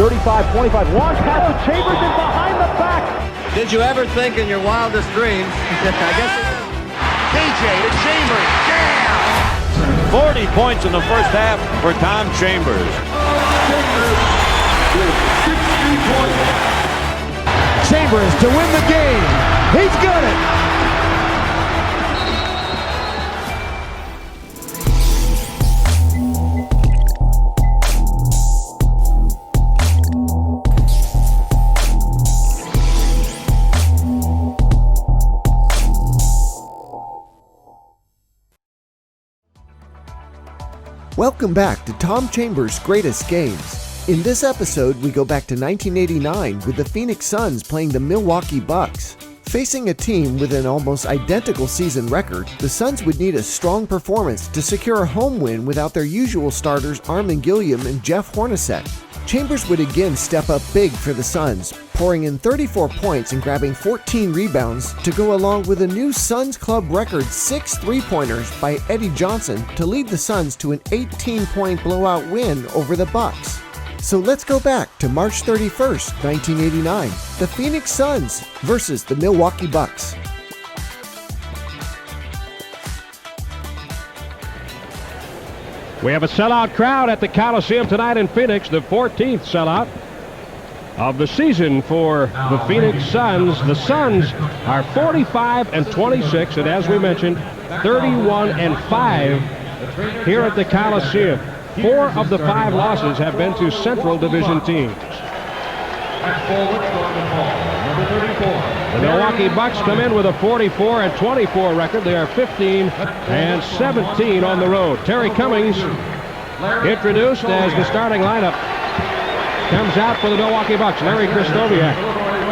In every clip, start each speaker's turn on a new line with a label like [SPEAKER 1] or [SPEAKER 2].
[SPEAKER 1] 35-25. Launch pass to Chambers and behind the back.
[SPEAKER 2] Did you ever think in your wildest dreams? I guess.
[SPEAKER 3] KJ to Chambers. Damn!
[SPEAKER 4] 40 points in the first half for Tom Chambers.
[SPEAKER 5] Chambers to win the game. He's got it.
[SPEAKER 6] Welcome back to Tom Chambers' Greatest Games. In this episode, we go back to 1989 with the Phoenix Suns playing the Milwaukee Bucks. Facing a team with an almost identical season record, the Suns would need a strong performance to secure a home win without their usual starters Armin Gilliam and Jeff Hornacek. Chambers would again step up big for the Suns, pouring in 34 points and grabbing 14 rebounds to go along with a new Suns club record 6 three-pointers by Eddie Johnson to lead the Suns to an 18-point blowout win over the Bucks. So let's go back to March 31st, 1989, the Phoenix Suns versus the Milwaukee Bucks.
[SPEAKER 7] We have a sellout crowd at the Coliseum tonight in Phoenix, the 14th sellout of the season for the Phoenix Suns. The Suns are 45-26, and as we mentioned, 31-5 here at the Coliseum. 4 of the 5 losses have been to Central Division teams. The Milwaukee Bucks come in with a 44-24 record. They are 15-17 on the road. Terry Cummings, introduced as the starting lineup, comes out for the Milwaukee Bucks. Larry Krystkowiak.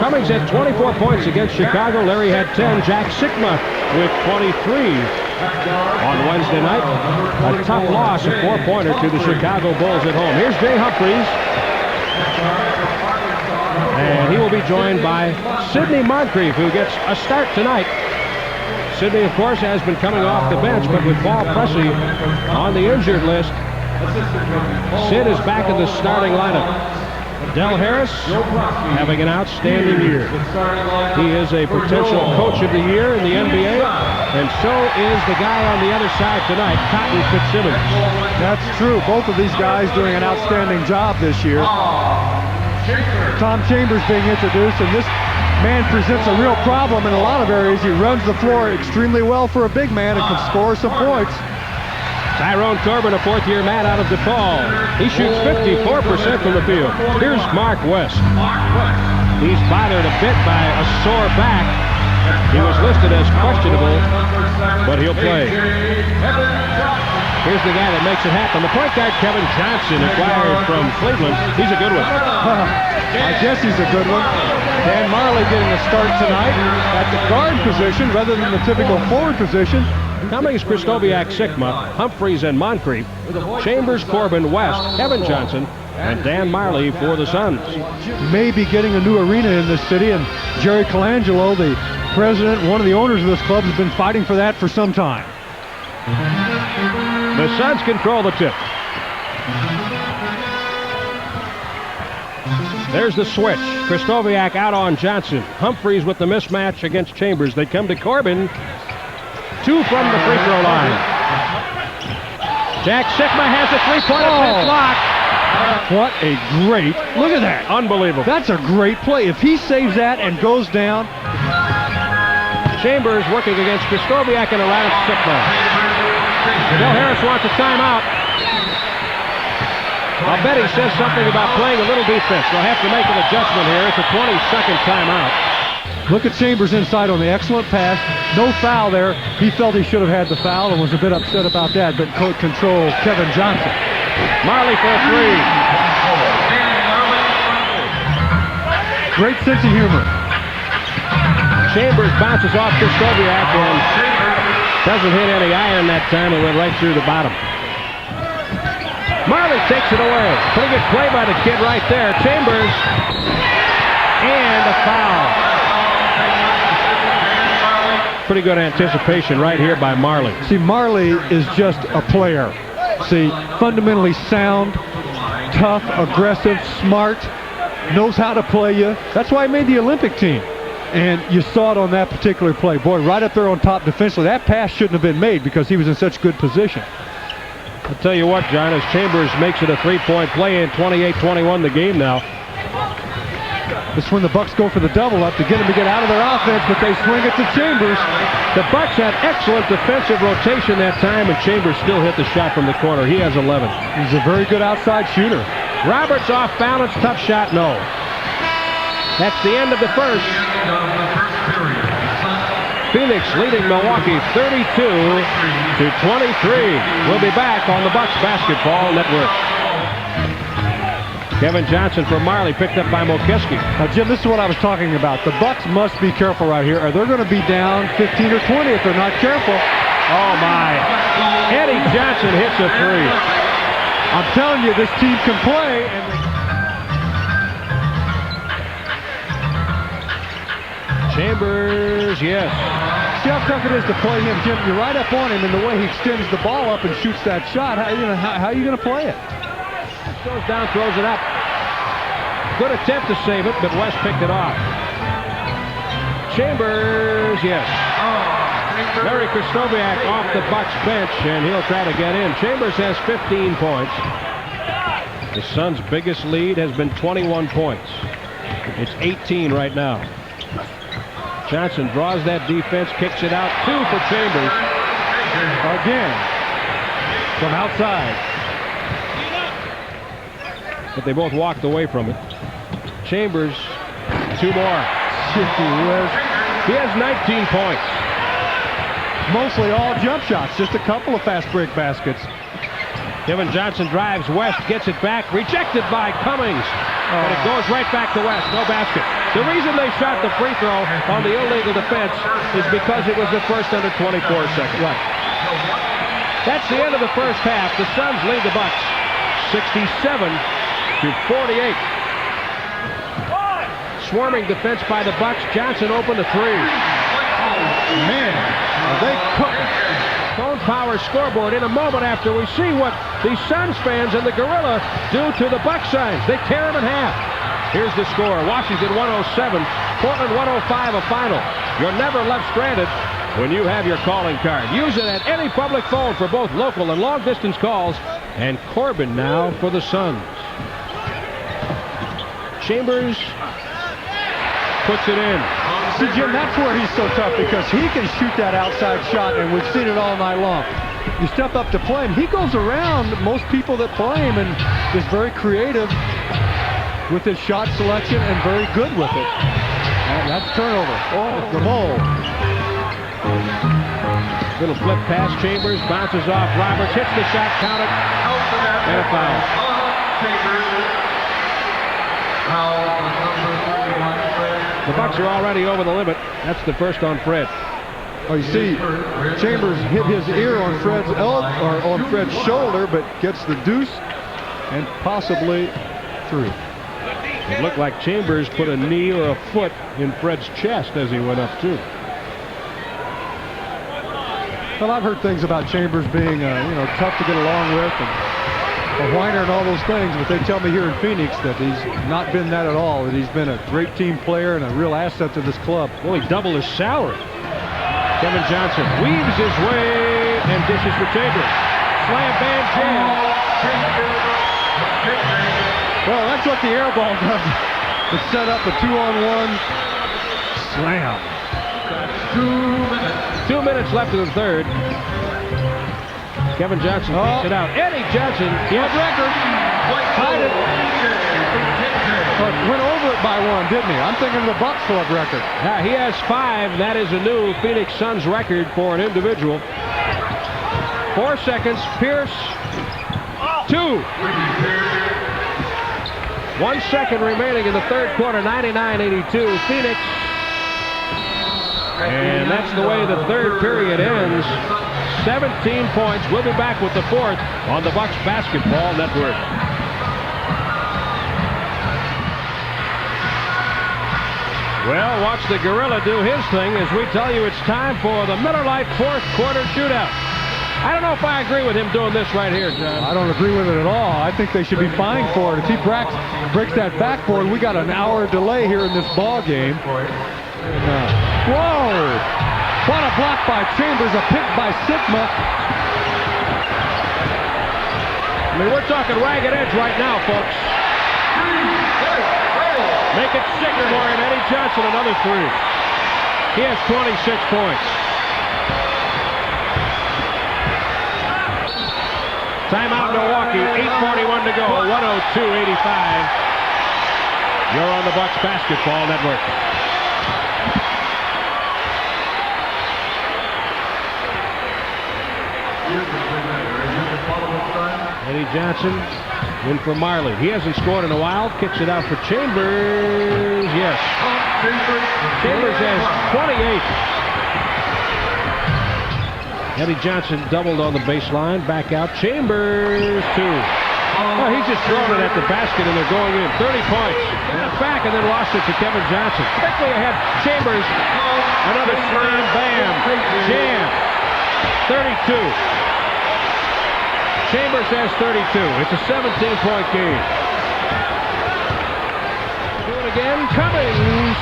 [SPEAKER 7] Cummings had 24 points against Chicago. Larry had 10. Jack Sikma with 23 on Wednesday night. A tough loss, a 4-pointer to the Chicago Bulls at home. Here's Jay Humphries. And he will be joined by Sidney Moncrief, who gets a start tonight. Sidney, of course, has been coming off the bench, but with Paul Pressey on the injured list, Sid is back in the starting lineup. Del Harris having an outstanding year. He is a potential coach of the year in the NBA, and so is the guy on the other side tonight, Cotton Fitzsimmons.
[SPEAKER 8] That's true. Both of these guys doing an outstanding job this year. Tom Chambers being introduced, and this man presents a real problem in a lot of areas. He runs the floor extremely well for a big man and can score some points.
[SPEAKER 7] Tyrone Corbin, a fourth-year man out of DePaul. He shoots 54% from the field. Here's Mark West. He's bothered a bit by a sore back. He was listed as questionable, but he'll play. Here's the guy that makes it happen. The point guard, Kevin Johnson, acquired from Cleveland. He's a good one.
[SPEAKER 8] I guess he's a good one. Dan Majerle getting a start tonight at the guard position rather than the typical forward position.
[SPEAKER 7] Cummings, Krystkowiak, Sikma, Humphries, and Moncrief. Chambers, Corbin, West, Kevin Johnson, and Dan Majerle for the Suns.
[SPEAKER 8] Maybe getting a new arena in this city, and Jerry Colangelo, the president, one of the owners of this club, has been fighting for that for some time.
[SPEAKER 7] The Suns control the tip. There's the switch. Krystkowiak out on Johnson. Humphries with the mismatch against Chambers. They come to Corbin. 2 from the free throw line. Jack Sikma has a three-pointer block.
[SPEAKER 8] What a great, look at that.
[SPEAKER 7] Unbelievable.
[SPEAKER 8] That's a great play. If he saves that and goes down.
[SPEAKER 7] Chambers working against Krystkowiak and around Sikma. Del Harris wants a timeout. I'll bet he says something about playing a little defense. They'll have to make an adjustment here. It's a 20-second timeout.
[SPEAKER 8] Look at Chambers inside on the excellent pass. No foul there. He felt he should have had the foul and was a bit upset about that, but court control Kevin Johnson.
[SPEAKER 7] Majerle for a 3.
[SPEAKER 8] Great sense of humor.
[SPEAKER 7] Chambers bounces off Krystkowiak and doesn't hit any iron that time. It went right through the bottom. Majerle takes it away. Pretty good play by the kid right there. Chambers. And a foul. Pretty good anticipation right here by Majerle.
[SPEAKER 8] See, Majerle is just a player. See, fundamentally sound, tough, aggressive, smart. knows how to play you. That's why he made the Olympic team. And you saw it on that particular play. Boy, right up there on top defensively. That pass shouldn't have been made because he was in such good position.
[SPEAKER 7] I'll tell you what, John, as Chambers makes it a three-point play in 28-21 the game now.
[SPEAKER 8] This is when the Bucks go for the double up to get him to get out of their offense, but they swing it to Chambers.
[SPEAKER 7] The Bucks had excellent defensive rotation that time, and Chambers still hit the shot from the corner. He has 11.
[SPEAKER 8] He's a very good outside shooter.
[SPEAKER 7] Roberts off balance, tough shot, no. That's the end of the first. Phoenix leading Milwaukee 32-23. We'll be back on the Bucks Basketball Network. Kevin Johnson from Marley, picked up by Mokeski.
[SPEAKER 8] Now, Jim, this is what I was talking about. The Bucks must be careful right here, or they're going to be down 15 or 20 if they're not careful.
[SPEAKER 7] Oh, my. Eddie Johnson hits a three.
[SPEAKER 8] I'm telling you, this team can play. And
[SPEAKER 7] Chambers, yes.
[SPEAKER 8] See how tough it is to play him, Jim. You're right up on him, and the way he extends the ball up and shoots that shot, how are you going to play it?
[SPEAKER 7] Goes down, throws it up. Good attempt to save it, but West picked it off. Chambers, yes. Larry Krystkowiak off the Bucks bench, and he'll try to get in. Chambers has 15 points. The Suns' biggest lead has been 21 points. It's 18 right now. Johnson draws that defense, kicks it out. 2 for Chambers.
[SPEAKER 8] Again, from outside.
[SPEAKER 7] But they both walked away from it. Chambers, 2 more. He has 19 points.
[SPEAKER 8] Mostly all jump shots, just a couple of fast break baskets.
[SPEAKER 7] Kevin Johnson drives West, gets it back, rejected by Cummings. But it goes right back to West, no basket. The reason they shot the free throw on the illegal defense is because it was the first under 24 seconds.
[SPEAKER 8] Right.
[SPEAKER 7] That's the end of the first half. The Suns lead the Bucks 67-48. Swarming defense by the Bucks. Johnson opened a three.
[SPEAKER 8] Man, are they cooking.
[SPEAKER 7] Phone Power scoreboard in a moment after we see what the Suns fans and the Gorilla do to the Bucks signs. They tear them in half. Here's the score. Washington 107, Portland 105 a final. You're never left stranded when you have your calling card. Use it at any public phone for both local and long distance calls. And Corbin now for the Suns. Chambers puts it in.
[SPEAKER 8] See, Jim, that's where he's so tough because he can shoot that outside shot, and we've seen it all night long. You step up to play him, he goes around most people that play him and is very creative with his shot selection and very good with it. And that's turnover. Oh, the ball.
[SPEAKER 7] Little flip pass, Chambers bounces off Roberts, hits the shot, count it, and a foul. The Bucks are already over the limit. That's the first on Fred.
[SPEAKER 8] Oh, you see, Chambers hit his ear on Fred's or on Fred's shoulder, but gets the deuce and possibly through.
[SPEAKER 7] It looked like Chambers put a knee or a foot in Fred's chest as he went up too.
[SPEAKER 8] Well, I've heard things about Chambers being, tough to get along with and a whiner and all those things, but they tell me here in Phoenix that he's not been that at all, that he's been a great team player and a real asset to this club.
[SPEAKER 7] Well, he doubled his salary. Kevin Johnson weaves his way and dishes for Chambers. Slam bam jam.
[SPEAKER 8] Well, that's what the air ball does. It set up a 2-on-1 slam.
[SPEAKER 7] 2 minutes left in the third. Kevin Johnson takes it out. Eddie Johnson,
[SPEAKER 8] club record. Tied it. But went over it by 1, didn't he? I'm thinking of the Bucks club record.
[SPEAKER 7] Yeah, he has 5. That is a new Phoenix Suns record for an individual. 4 seconds. Pierce. 2. 1 second remaining in the third quarter. 99-82. Phoenix. And that's the way the third period ends. 17 points. We'll be back with the fourth on the Bucks Basketball Network. Well, watch the Gorilla do his thing as we tell you it's time for the Miller Lite fourth quarter shootout. I don't know if I agree with him doing this right here, John.
[SPEAKER 8] I don't agree with it at all. I think they should be fined for it. If he breaks that backboard, we got an hour delay here in this ball game. Whoa! What a block by Chambers, a pick by Sikma.
[SPEAKER 7] I mean, we're talking ragged edge right now, folks. Make it Sikma and Eddie Johnson another three. He has 26 points. Timeout Milwaukee, 8:41 to go, 102-85. You're on the Bucks Basketball Network. Eddie Johnson in for Majerle. He hasn't scored in a while. Kicks it out for Chambers. Yes. Chambers has 28. Eddie Johnson doubled on the baseline. Back out. Chambers, two. Oh, he's just throwing it at the basket and they're going in. 30 points. Got it back and then lost it to Kevin Johnson. Quickly ahead. Chambers. Another slam. Bam. Jam. 32. Chambers has 32. It's a 17-point game. Do it again. Cummings.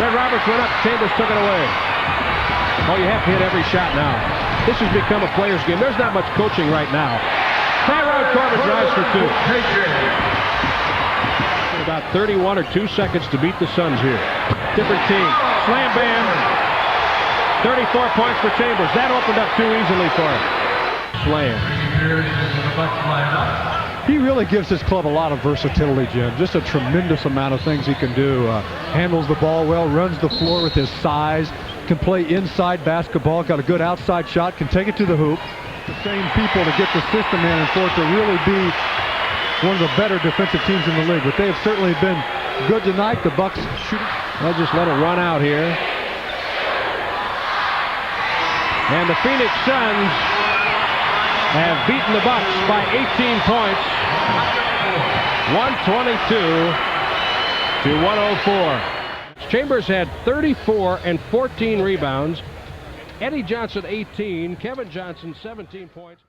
[SPEAKER 7] Red Roberts went up. Chambers took it away. Oh, you have to hit every shot now. This has become a player's game. There's not much coaching right now. Tyrone Corbin drives for two. About 31 or 2 seconds to beat the Suns here. Different team. Slam bam. 34 points for Chambers. That opened up too easily for him. Slam.
[SPEAKER 8] He really gives his club a lot of versatility, Jim. Just a tremendous amount of things he can do. Handles the ball well, runs the floor with his size, can play inside basketball, got a good outside shot, can take it to the hoop. The same people to get the system in and for it to really be one of the better defensive teams in the league. But they have certainly been good tonight. The Bucks shooting.
[SPEAKER 7] They'll just let it run out here. And the Phoenix Suns have beaten the Bucks by 18 points. 122 to 104. Chambers had 34 and 14 rebounds. Eddie Johnson 18. Kevin Johnson 17 points.